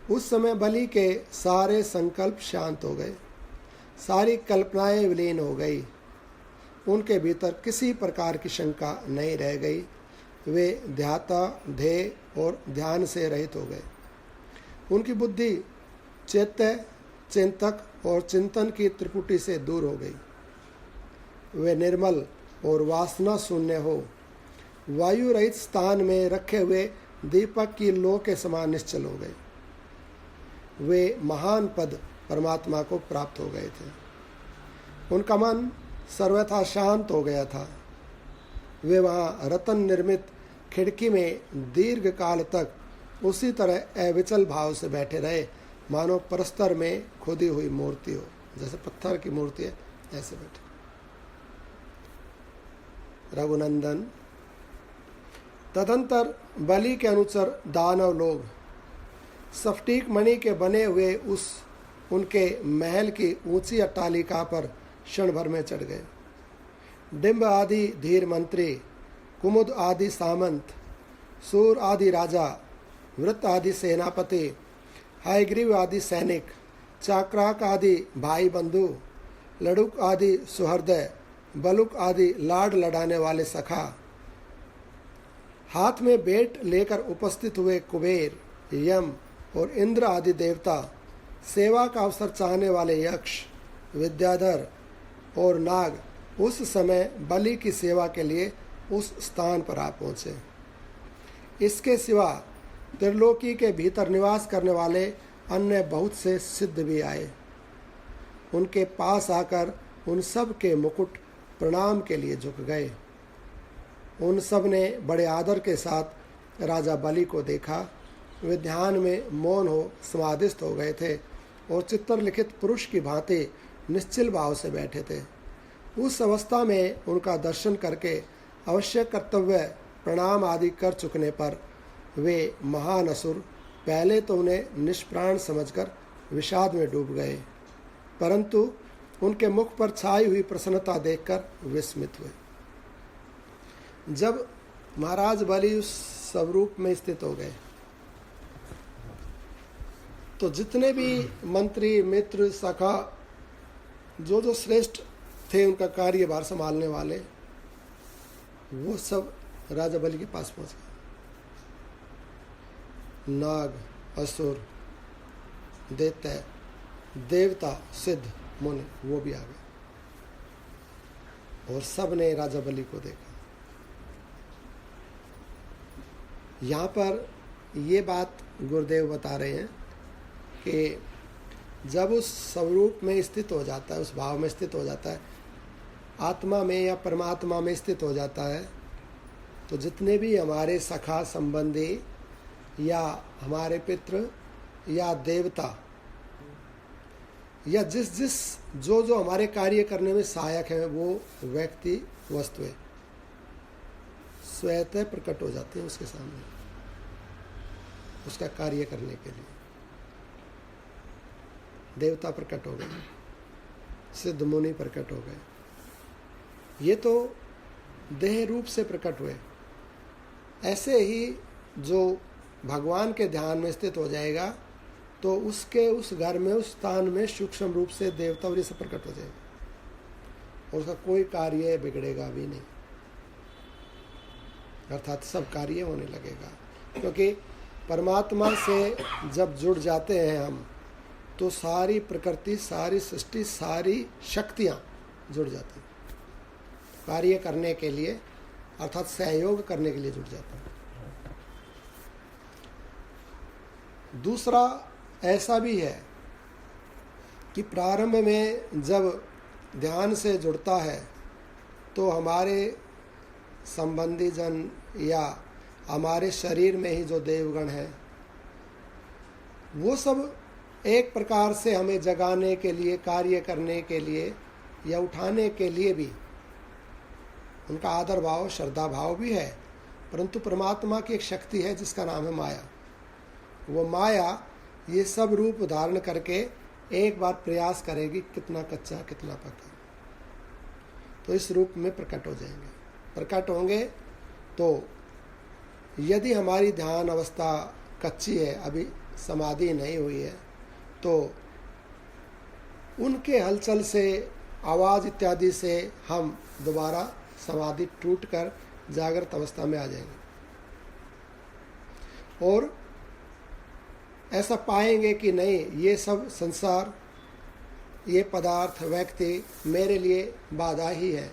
उस समय बलि के सारे संकल्प शांत हो गए, सारी कल्पनाएं विलीन हो गई, उनके भीतर किसी प्रकार की शंका नहीं रह गई। वे ध्याता, ध्येय और ध्यान से रहित हो गए। उनकी बुद्धि चैत्य, चिंतक और चिंतन की त्रिपुटी से दूर हो गई। वे निर्मल और वासना शून्य हो वायु रहित स्थान में रखे हुए दीपक की लो के समान निश्चल हो गए। वे महान पद परमात्मा को प्राप्त हो गए थे। उनका मन सर्वथा शांत हो गया था। वे वहाँ रतन निर्मित खिड़की में दीर्घ काल तक उसी तरह अविचल भाव से बैठे रहे, मानो परस्तर में खोदी हुई मूर्ति हो, जैसे पत्थर की मूर्ति है ऐसे बैठे। रघुनंदन, तदंतर बलि के अनुचर दानव लोग स्फटिक मणि के बने हुए उनके महल की ऊंची अट्टालिका पर क्षण भर में चढ़ गए। डिम्ब आदि धीर मंत्री, कुमुद आदि सामंत, सूर आदि राजा, वृत्त आदि सेनापति, हयग्रीव आदि सैनिक, चाक्राक आदि भाई बंधु, लड़ुक आदि सुहृदय, बलुक आदि लाड लड़ाने वाले सखा, हाथ में बेट लेकर उपस्थित हुए कुबेर, यम और इंद्र आदि देवता, सेवा का अवसर चाहने वाले यक्ष, विद्याधर और नाग उस समय बलि की सेवा के लिए उस स्थान पर आ पहुँचे। इसके सिवा त्रिलोकी के भीतर निवास करने वाले अन्य बहुत से सिद्ध भी आए। उनके पास आकर उन सब के मुकुट प्रणाम के लिए झुक गए। उन सब ने बड़े आदर के साथ राजा बलि को देखा। वे ध्यान में मौन हो समाधिस्थ हो गए थे और चित्रलिखित पुरुष की भांति निश्चल भाव से बैठे थे। उस अवस्था में उनका दर्शन करके अवश्य कर्तव्य प्रणाम आदि कर चुकने पर वे महान असुर पहले तो उन्हें निष्प्राण समझकर विषाद में डूब गए, परंतु उनके मुख पर छाई हुई प्रसन्नता देखकर विस्मित हुए। जब महाराज बलि उस स्वरूप में स्थित हो गए तो जितने भी मंत्री, मित्र, सखा, जो श्रेष्ठ थे उनका कार्यभार संभालने वाले, वो सब राजा बलि के पास पहुंच गए। नाग, असुर, दैत्य, देवता, सिद्ध, मुनि वो भी आ गए और सब ने राजा बलि को देखा। यहाँ पर ये बात गुरुदेव बता रहे हैं कि जब उस स्वरूप में स्थित हो जाता है, उस भाव में स्थित हो जाता है, आत्मा में या परमात्मा में स्थित हो जाता है, तो जितने भी हमारे सखा संबंधी या हमारे पितृ या देवता या जो हमारे कार्य करने में सहायक है, वो व्यक्ति वस्तुएं स्वतः प्रकट हो जाते हैं उसके सामने, उसका कार्य करने के लिए। देवता प्रकट हो गए, सिद्ध मुनि प्रकट हो गए। ये तो देह रूप से प्रकट हुए। ऐसे ही जो भगवान के ध्यान में स्थित हो जाएगा तो उसके उस घर में, उस स्थान में सूक्ष्म रूप से देवता और ये सब प्रकट हो जाएगा और उसका कोई कार्य बिगड़ेगा भी नहीं, अर्थात सब कार्य होने लगेगा। क्योंकि परमात्मा से जब जुड़ जाते हैं हम तो सारी प्रकृति, सारी सृष्टि, सारी शक्तियाँ जुड़ जाती हैं कार्य करने के लिए, अर्थात सहयोग करने के लिए जुड़ जाता है। दूसरा ऐसा भी है कि प्रारंभ में जब ध्यान से जुड़ता है तो हमारे संबंधी जन या हमारे शरीर में ही जो देवगण है वो सब एक प्रकार से हमें जगाने के लिए, कार्य करने के लिए या उठाने के लिए भी उनका आदर भाव, श्रद्धा भाव भी है। परंतु परमात्मा की एक शक्ति है जिसका नाम है माया। वो माया ये सब रूप धारण करके एक बार प्रयास करेगी कितना कच्चा कितना पका, तो इस रूप में प्रकट हो जाएंगे। प्रकट होंगे तो यदि हमारी ध्यान अवस्था कच्ची है, अभी समाधि नहीं हुई है, तो उनके हलचल से, आवाज़ इत्यादि से हम दोबारा समाधि टूटकर जागृत अवस्था में आ जाएंगे और ऐसा पाएंगे कि नहीं, ये सब संसार, ये पदार्थ, व्यक्ति मेरे लिए बाधा ही है।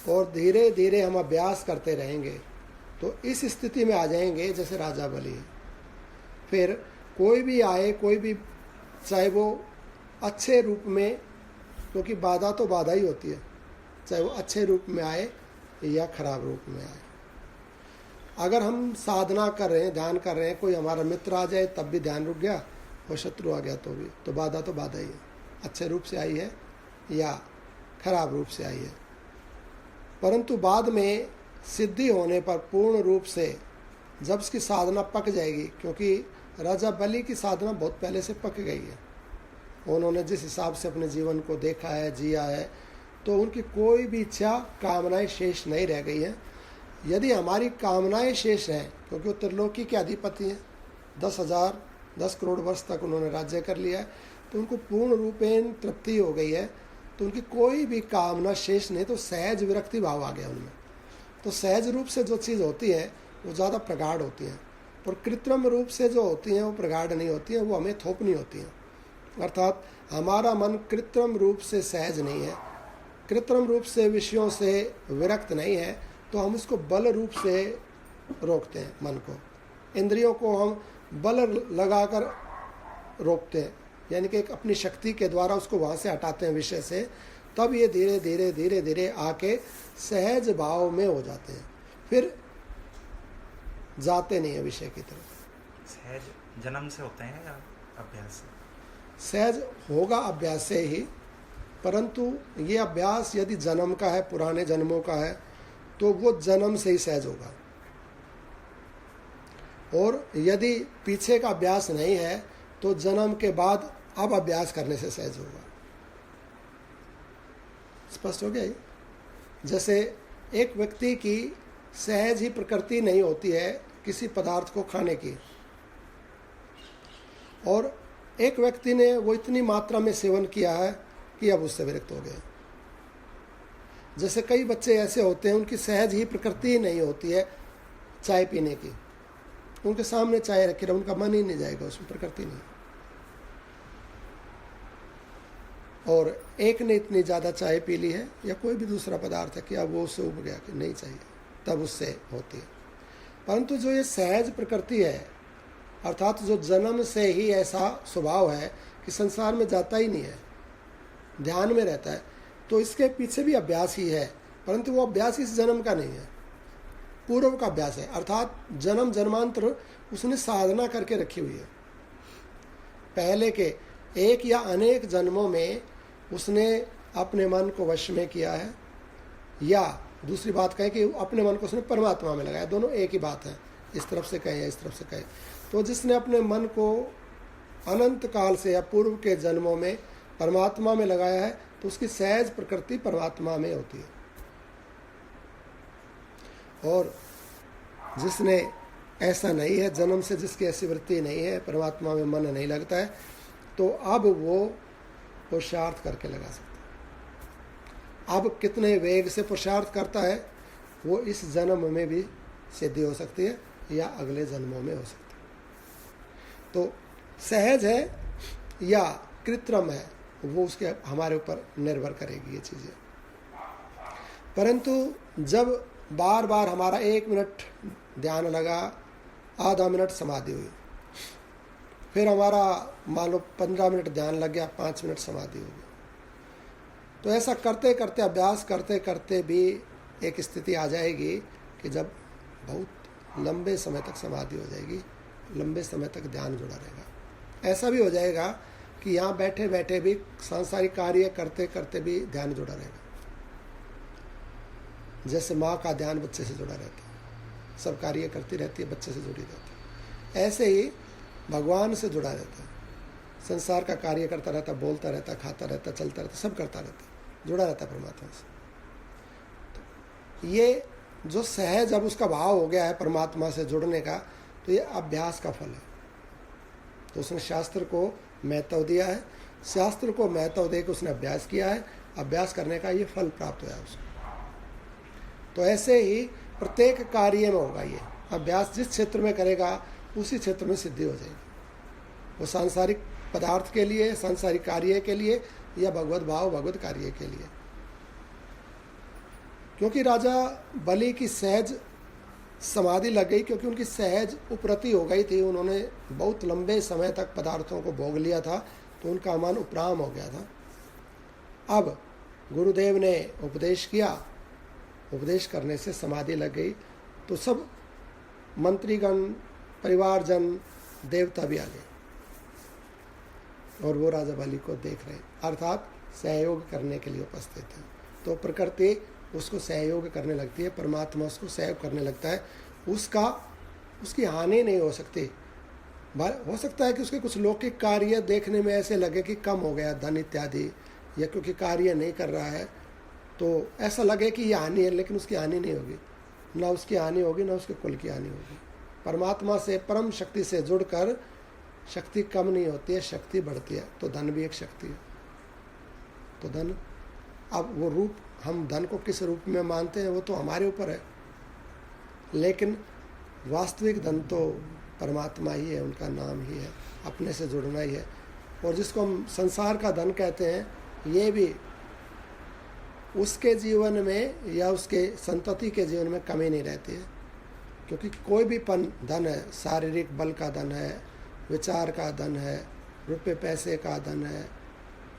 और धीरे धीरे हम अभ्यास करते रहेंगे तो इस स्थिति में आ जाएंगे जैसे राजा बलि। फिर कोई भी आए, कोई भी, चाहे वो अच्छे रूप में, क्योंकि बाधा तो बाधा ही होती है, चाहे वो अच्छे रूप में आए या खराब रूप में आए। अगर हम साधना कर रहे हैं, ध्यान कर रहे हैं, कोई हमारा मित्र आ जाए तब भी ध्यान रुक गया और शत्रु आ गया तो भी, तो बाधा ही है, अच्छे रूप से आई है या खराब रूप से आई है। परंतु बाद में सिद्धि होने पर पूर्ण रूप से जब उसकी साधना पक जाएगी, क्योंकि राजा बलि की साधना बहुत पहले से पक गई है, उन्होंने जिस हिसाब से अपने जीवन को देखा है, जिया है, तो उनकी कोई भी इच्छा कामनाएं शेष नहीं रह गई हैं। यदि हमारी कामनाएं शेष हैं, क्योंकि वो त्रिलोकी के अधिपति हैं, 10 करोड़ वर्ष तक उन्होंने राज्य कर लिया है, तो उनको पूर्ण रूपेण तृप्ति हो गई है, तो उनकी कोई भी कामना शेष नहीं, तो सहज विरक्ति भाव आ गया उनमें। तो सहज रूप से जो चीज़ होती है वो ज़्यादा प्रगाढ़ होती हैं, और कृत्रिम रूप से जो होती हैं वो प्रगाढ़ नहीं होती हैं, वो हमें थोपनी होती हैं। अर्थात हमारा मन कृत्रिम रूप से सहज नहीं है, कृत्रिम रूप से विषयों से विरक्त नहीं है, तो हम उसको बल रूप से रोकते हैं। मन को, इंद्रियों को हम बल लगाकर रोकते हैं, यानी कि एक अपनी शक्ति के द्वारा उसको वहाँ से हटाते हैं विषय से। तब ये धीरे धीरे धीरे धीरे आके सहज भाव में हो जाते हैं, फिर जाते नहीं है विषय की तरफ। सहज जन्म से होते हैं या अभ्यास से? सहज होगा अभ्यास से ही, परंतु ये अभ्यास यदि जन्म का है, पुराने जन्मों का है, तो वो जन्म से ही सहज होगा। और यदि पीछे का अभ्यास नहीं है तो जन्म के बाद अब अभ्यास करने से सहज होगा। स्पष्ट हो गया ये? जैसे एक व्यक्ति की सहज ही प्रकृति नहीं होती है किसी पदार्थ को खाने की, और एक व्यक्ति ने वो इतनी मात्रा में सेवन किया है कि अब उससे विरक्त हो गए। जैसे कई बच्चे ऐसे होते हैं उनकी सहज ही प्रकृति नहीं होती है चाय पीने की, उनके सामने चाय रखी रहे उनका मन ही नहीं जाएगा, उसमें प्रकृति नहीं। और एक ने इतनी ज़्यादा चाय पी ली है या कोई भी दूसरा पदार्थ है कि अब वो उससे उब गया कि नहीं चाहिए, तब उससे होती है। परंतु जो ये सहज प्रकृति है, अर्थात जो जन्म से ही ऐसा स्वभाव है कि संसार में जाता ही नहीं है, ध्यान में रहता है, तो इसके पीछे भी अभ्यास ही है, परंतु वो अभ्यास इस जन्म का नहीं है, पूर्व का अभ्यास है। अर्थात जन्म जन्मांतर उसने साधना करके रखी हुई है। पहले के एक या अनेक जन्मों में उसने अपने मन को वश में किया है, या दूसरी बात कहें कि अपने मन को उसने परमात्मा में लगाया। दोनों एक ही बात है, इस तरफ से कहें या इस तरफ से कहें। तो जिसने अपने मन को अनंत काल से या पूर्व के जन्मों में परमात्मा में लगाया है, तो उसकी सहज प्रकृति परमात्मा में होती है। और जिसने ऐसा नहीं है, जन्म से जिसकी ऐसी वृत्ति नहीं है, परमात्मा में मन नहीं लगता है, तो अब वो पुरुषार्थ करके लगा सकता है। अब कितने वेग से पुरुषार्थ करता है वो इस जन्म में भी सिद्धि हो सकती है या अगले जन्मों में हो सकती है। तो सहज है या कृत्रिम है वो उसके हमारे ऊपर निर्भर करेगी ये चीज़ें। परंतु जब बार बार हमारा 1 मिनट ध्यान लगा, आधा मिनट समाधि हुई, फिर हमारा मान लो 15 मिनट ध्यान लग गया, 5 मिनट समाधि हो गई, तो ऐसा करते करते अभ्यास करते करते भी एक स्थिति आ जाएगी कि जब बहुत लंबे समय तक समाधि हो जाएगी, लंबे समय तक ध्यान जुड़ा रहेगा। ऐसा भी हो जाएगा कि यहाँ बैठे बैठे भी सांसारिक कार्य करते करते भी ध्यान जुड़ा रहेगा। जैसे माँ का ध्यान बच्चे से जुड़ा रहता है, सब कार्य करती रहती है, बच्चे से जुड़ी रहती है, ऐसे ही भगवान से जुड़ा रहता है, संसार का कार्य करता रहता, बोलता रहता, खाता रहता, चलता रहता, सब करता रहता, जुड़ा रहता है परमात्मा से। तो ये जो सहज अब उसका भाव हो गया है परमात्मा से जुड़ने का, तो ये अभ्यास का फल है। तो उसने शास्त्र को महत्व दिया है, शास्त्र को महत्व देकर उसने अभ्यास किया है, अभ्यास करने का ये फल प्राप्त हुआ है उसको। तो ऐसे ही प्रत्येक कार्य में होगा ये अभ्यास, जिस क्षेत्र में करेगा उसी क्षेत्र में सिद्धि हो जाएगी। वो सांसारिक पदार्थ के लिए, सांसारिक कार्य के लिए, या भगवत भाव भगवत कार्य के लिए। क्योंकि राजा बलि की सहज समाधि लग गई, क्योंकि उनकी सहज उपरति हो गई थी, उन्होंने बहुत लंबे समय तक पदार्थों को भोग लिया था, तो उनका मन उपराम हो गया था। अब गुरुदेव ने उपदेश किया, उपदेश करने से समाधि लग गई, तो सब मंत्रीगण, परिवारजन, देवता भी आ गए और वो राजा बलि को देख रहे, अर्थात सहयोग करने के लिए उपस्थित है। तो प्रकृति उसको सहयोग करने लगती है, परमात्मा उसको सहयोग करने लगता है, उसकी हानि नहीं हो सकती। हो सकता है कि उसके कुछ लौकिक कार्य देखने में ऐसे लगे कि कम हो गया धन इत्यादि, या क्योंकि कार्य नहीं कर रहा है तो ऐसा लगे कि ये हानि है, लेकिन उसकी हानि नहीं होगी, ना उसकी हानि होगी ना उसके कुल की हानि होगी। परमात्मा से, परम शक्ति से जुड़कर शक्ति कम नहीं होती है, शक्ति बढ़ती है। तो धन भी एक शक्ति है। तो धन, अब वो रूप, हम धन को किस रूप में मानते हैं वो तो हमारे ऊपर है, लेकिन वास्तविक धन तो परमात्मा ही है, उनका नाम ही है, अपने से जुड़ना ही है। और जिसको हम संसार का धन कहते हैं, ये भी उसके जीवन में या उसके संतति के जीवन में कमी नहीं रहती है, क्योंकि कोई भी धन है, शारीरिक बल का धन है, विचार का धन है, रुपए पैसे का धन है,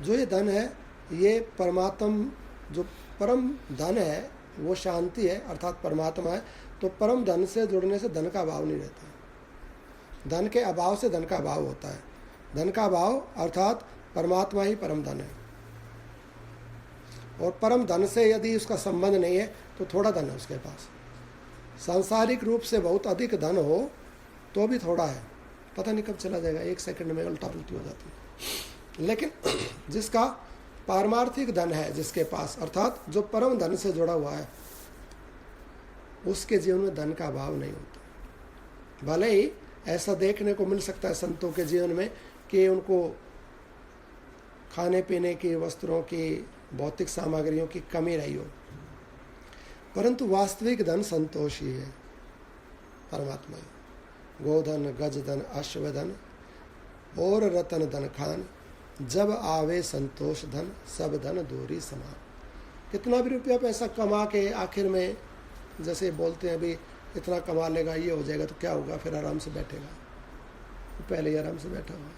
जो ये धन है ये परमात्म, जो परम धन है वो शांति है, अर्थात परमात्मा है। तो परम धन से जुड़ने से धन का अभाव नहीं रहता, धन के अभाव से धन का अभाव होता है। धन का अभाव अर्थात परमात्मा ही परम धन है, और परम धन से यदि उसका संबंध नहीं है तो थोड़ा धन है उसके पास। सांसारिक रूप से बहुत अधिक धन हो तो भी थोड़ा है, पता नहीं कब चला जाएगा, 1 सेकंड में उल्टा पुल्टी हो जाती है। लेकिन जिसका पारमार्थिक धन है, जिसके पास, अर्थात जो परम धन से जुड़ा हुआ है, उसके जीवन में धन का अभाव नहीं होता। भले ही ऐसा देखने को मिल सकता है संतों के जीवन में कि उनको खाने पीने की, वस्त्रों की, भौतिक सामग्रियों की कमी रही हो, परंतु वास्तविक धन संतोष ही है, परमात्मा ही। गोधन, गजधन, अश्वधन और रतन धन खान, जब आवे संतोष धन, सब धन दूरी समान। कितना भी रुपया पैसा कमा के आखिर में, जैसे बोलते हैं अभी इतना कमा लेगा, ये हो जाएगा, तो क्या होगा, फिर आराम से बैठेगा, पहले ही आराम से बैठा हुआ,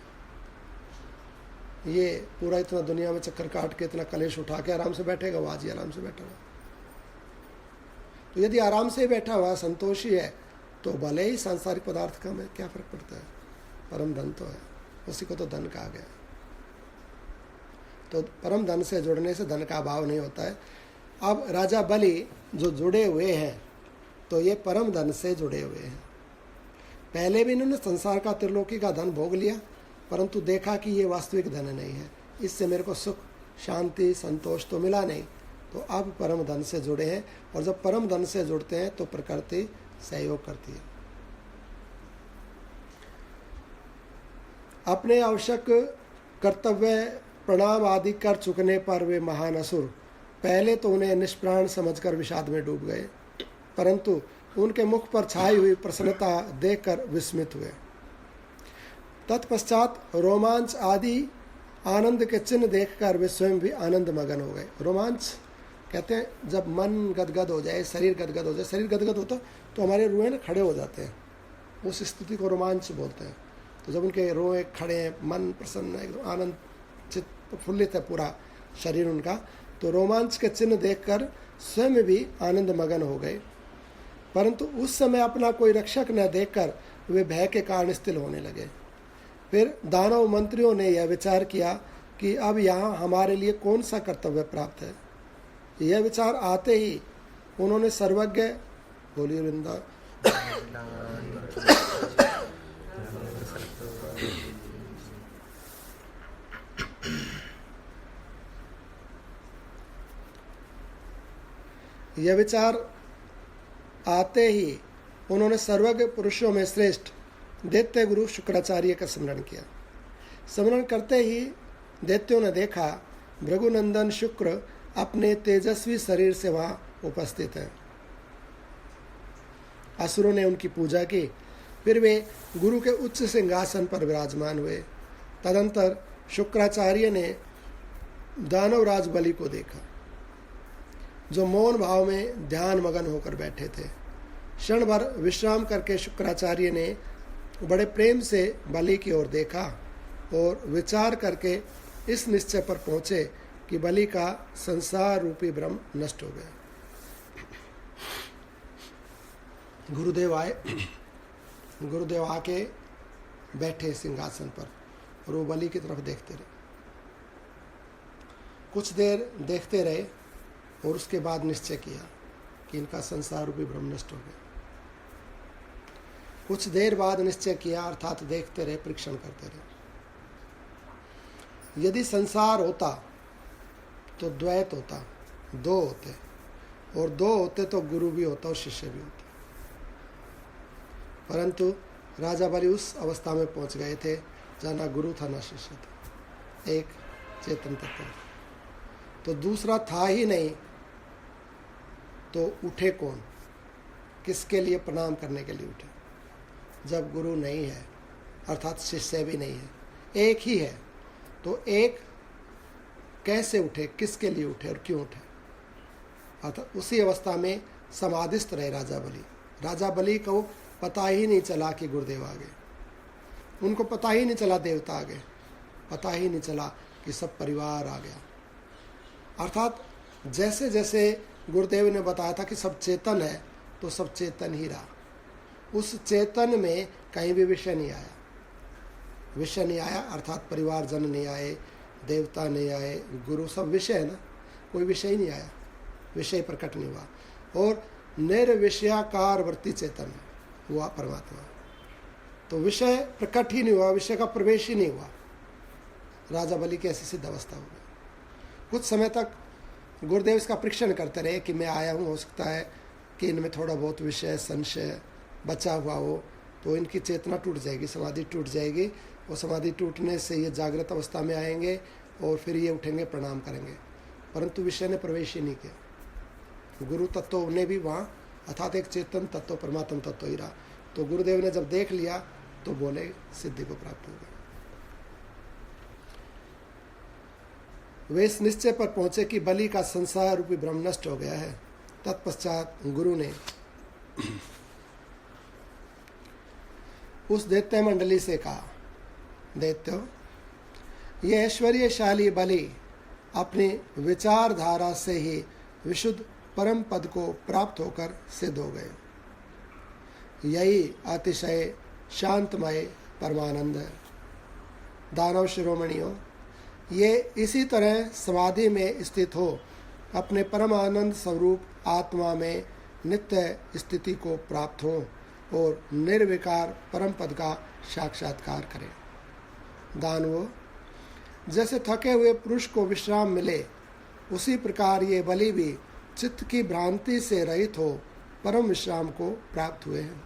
ये पूरा इतना दुनिया में चक्कर काट के, इतना कलेश उठा के आराम से बैठेगा, वो आज ही आराम से बैठा हुआ। तो यदि आराम से बैठा हुआ संतोषी है, तो भले ही सांसारिक पदार्थ कम है, क्या फर्क पड़ता है, परम धन तो है, उसी को तो धन कहा गया। तो परम धन से जुड़ने से धन का अभाव नहीं होता है। अब राजा बलि जो जुड़े हुए हैं, तो ये परम धन से जुड़े हुए हैं। पहले भी इन्होंने संसार का, त्रिलोकी का धन भोग लिया, परंतु देखा कि ये वास्तविक धन नहीं है, इससे मेरे को सुख, शांति, संतोष तो मिला नहीं, तो अब परम धन से जुड़े हैं। और जब परम धन से जुड़ते हैं तो प्रकृति सहयोग करती है। अपने आवश्यक कर्तव्य प्रणाम आदि कर चुकने पर वे महान असुर पहले तो उन्हें निष्प्राण समझकर विषाद में डूब गए, परंतु उनके मुख पर छाई हुई प्रसन्नता देखकर विस्मित हुए। तत्पश्चात रोमांच आदि आनंद के चिन्ह देखकर वे स्वयं भी आनंद मगन हो गए। रोमांच कहते हैं जब मन गदगद हो जाए, शरीर गदगद हो जाए, शरीर गदगद होता तो हमारे रोए ना खड़े हो जाते हैं, उस स्थिति को रोमांच बोलते हैं। तो जब उनके रोए खड़े हैं, मन प्रसन्न है, एकदम आनंद चित्त प्रफुल्लित है पूरा शरीर उनका, तो रोमांच के चिन्ह देखकर स्वयं भी आनंद मगन हो गए। परंतु उस समय अपना कोई रक्षक न देखकर वे भय के कारण स्थिर होने लगे। फिर दानव मंत्रियों ने यह विचार किया कि अब यहाँ हमारे लिए कौन सा कर्तव्य प्राप्त है। यह विचार आते ही उन्होंने सर्वज्ञ, बोलिए वृंदा, यह विचार आते ही उन्होंने सर्वज्ञ पुरुषों में श्रेष्ठ दैत्य गुरु शुक्राचार्य का स्मरण किया। स्मरण करते ही दैत्यों ने देखा भृगुनंदन शुक्र अपने तेजस्वी शरीर से वहाँ उपस्थित हैं। असुरों ने उनकी पूजा की, फिर वे गुरु के उच्च सिंहासन पर विराजमान हुए। तदंतर शुक्राचार्य ने दानवराज बलि को देखा, जो मौन भाव में ध्यान मगन होकर बैठे थे। क्षण भर विश्राम करके शुक्राचार्य ने बड़े प्रेम से बलि की ओर देखा और विचार करके इस निश्चय पर पहुंचे कि बलि का संसार रूपी भ्रम नष्ट हो गया। गुरुदेव आके बैठे सिंहासन पर और वो बलि की तरफ देखते रहे। कुछ देर देखते रहे और उसके बाद निश्चय किया कि इनका संसार रूपी भ्रम नष्ट हो गया। कुछ देर बाद निश्चय किया, अर्थात देखते रहे, परीक्षण करते रहे। यदि संसार होता तो द्वैत होता, दो होते, और दो होते तो गुरु भी होता और शिष्य भी होता। परंतु राजा बलि उस अवस्था में पहुंच गए थे जहाँ ना गुरु था ना शिष्य था, एक चेतन तत्व था। तो दूसरा था ही नहीं, तो उठे कौन, किसके लिए प्रणाम करने के लिए उठे? जब गुरु नहीं है अर्थात शिष्य भी नहीं है, एक ही है, तो एक कैसे उठे, किसके लिए उठे और क्यों उठे? अर्थात उसी अवस्था में समाधिस्थ रहे राजा बलि। राजा बलि को पता ही नहीं चला कि गुरुदेव आ गए, उनको पता ही नहीं चला देवता आ गए, पता ही नहीं चला कि सब परिवार आ गया। अर्थात जैसे जैसे गुरुदेव ने बताया था कि सब चेतन है, तो सब चेतन ही रहा। उस चेतन में कहीं भी विषय नहीं आया, विषय नहीं आया अर्थात परिवारजन नहीं आए, देवता नहीं आए, गुरु, सब विषय है ना, कोई विषय ही नहीं आया, विषय प्रकट नहीं हुआ। और निर्विषयाकारवर्ती चेतन हुआ परमात्मा, तो विषय प्रकट ही नहीं हुआ, विषय का प्रवेश ही नहीं हुआ। राजा बलि की ऐसी सिद्ध अवस्था हो गई। कुछ समय तक गुरुदेव इसका परीक्षण करते रहे कि मैं आया हूँ, हो सकता है कि इनमें थोड़ा बहुत विषय संशय बचा हुआ हो, तो इनकी चेतना टूट जाएगी, समाधि टूट जाएगी, और समाधि टूटने से ये जागृत अवस्था में आएंगे और फिर ये उठेंगे, प्रणाम करेंगे। परंतु विषय ने प्रवेश ही नहीं किया। गुरु तत्व ने भी वहाँ अर्थात एक चेतन तत्व परमात्म तत्व ही रहा। तो गुरुदेव ने जब देख लिया तो बोले सिद्धि को प्राप्त हो गए। वे इस निश्चय पर पहुंचे कि बलि का संसार रूपी ब्रह्म नष्ट हो गया है। तत्पश्चात गुरु ने उस दैत्य मंडली से कहा, दैत्यो, ये ऐश्वर्यशाली बलि अपनी विचारधारा से ही विशुद्ध परम पद को प्राप्त होकर सिद्ध हो गए। यही अतिशय शांतमय परमानंद है। दानव शिरोमणियों, ये इसी तरह समाधि में स्थित हो अपने परमानंद स्वरूप आत्मा में नित्य स्थिति को प्राप्त हो और निर्विकार परम पद का साक्षात्कार करें। दानवों, जैसे थके हुए पुरुष को विश्राम मिले, उसी प्रकार ये बलि भी चित्त की भ्रांति से रहित हो परम विश्राम को प्राप्त हुए हैं।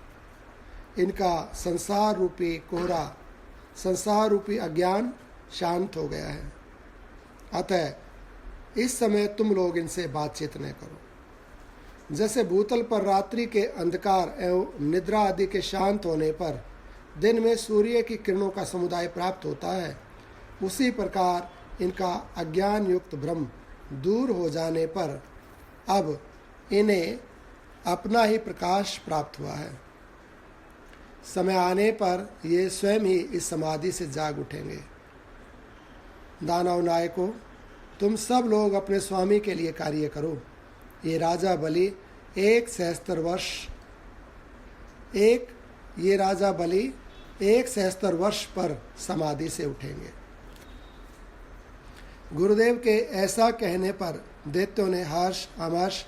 इनका संसार रूपी कोहरा, संसार रूपी अज्ञान शांत हो गया है। अतः इस समय तुम लोग इनसे बातचीत न करो। जैसे भूतल पर रात्रि के अंधकार एवं निद्रा आदि के शांत होने पर दिन में सूर्य की किरणों का समुदाय प्राप्त होता है, उसी प्रकार इनका अज्ञान युक्त भ्रम दूर हो जाने पर अब इन्हें अपना ही प्रकाश प्राप्त हुआ है। समय आने पर ये स्वयं ही इस समाधि से जाग उठेंगे। दानव नायकों, तुम सब लोग अपने स्वामी के लिए कार्य करो। ये राजा बलि 1 सहस्त्र वर्ष पर समाधि से उठेंगे। गुरुदेव के ऐसा कहने पर दैत्यों ने हर्ष, आमर्ष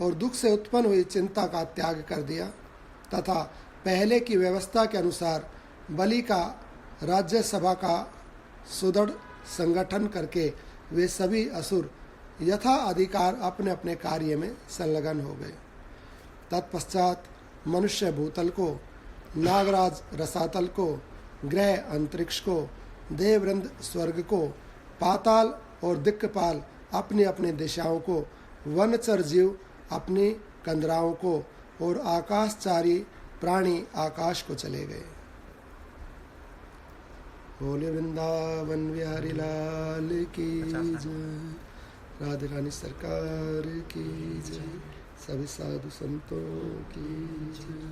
और दुख से उत्पन्न हुई चिंता का त्याग कर दिया तथा पहले की व्यवस्था के अनुसार बलि का राज्यसभा का सुदृढ़ संगठन करके वे सभी असुर यथा अधिकार अपने अपने कार्य में संलग्न हो गए। तत्पश्चात मनुष्य भूतल को, नागराज रसातल को, ग्रह अंतरिक्ष को, देववृंद स्वर्ग को, पाताल और दिक्पाल अपनी अपनी दिशाओं को, वनचर जीव अपनी कंदराओं को और आकाशचारी प्राणी आकाश को चले गए। बोले वृंदावन बिहारी लाल की जय, राधे रानी सरकार की जय, सभी साधु संतों की जय।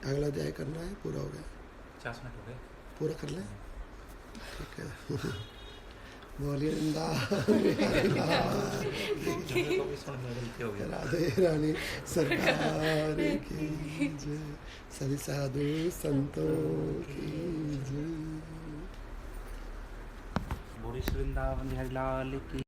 अगला अध्याय करना है, पूरा हो गया, 50 मिनट हो गए, पूरा कर लें, ठीक है। बोलिए वृंदावन बिहारी लाल राधे रानी सरकार की जय, सभी साधु संतों की जय। बोलिए वृंदावन बिहारी लाल की।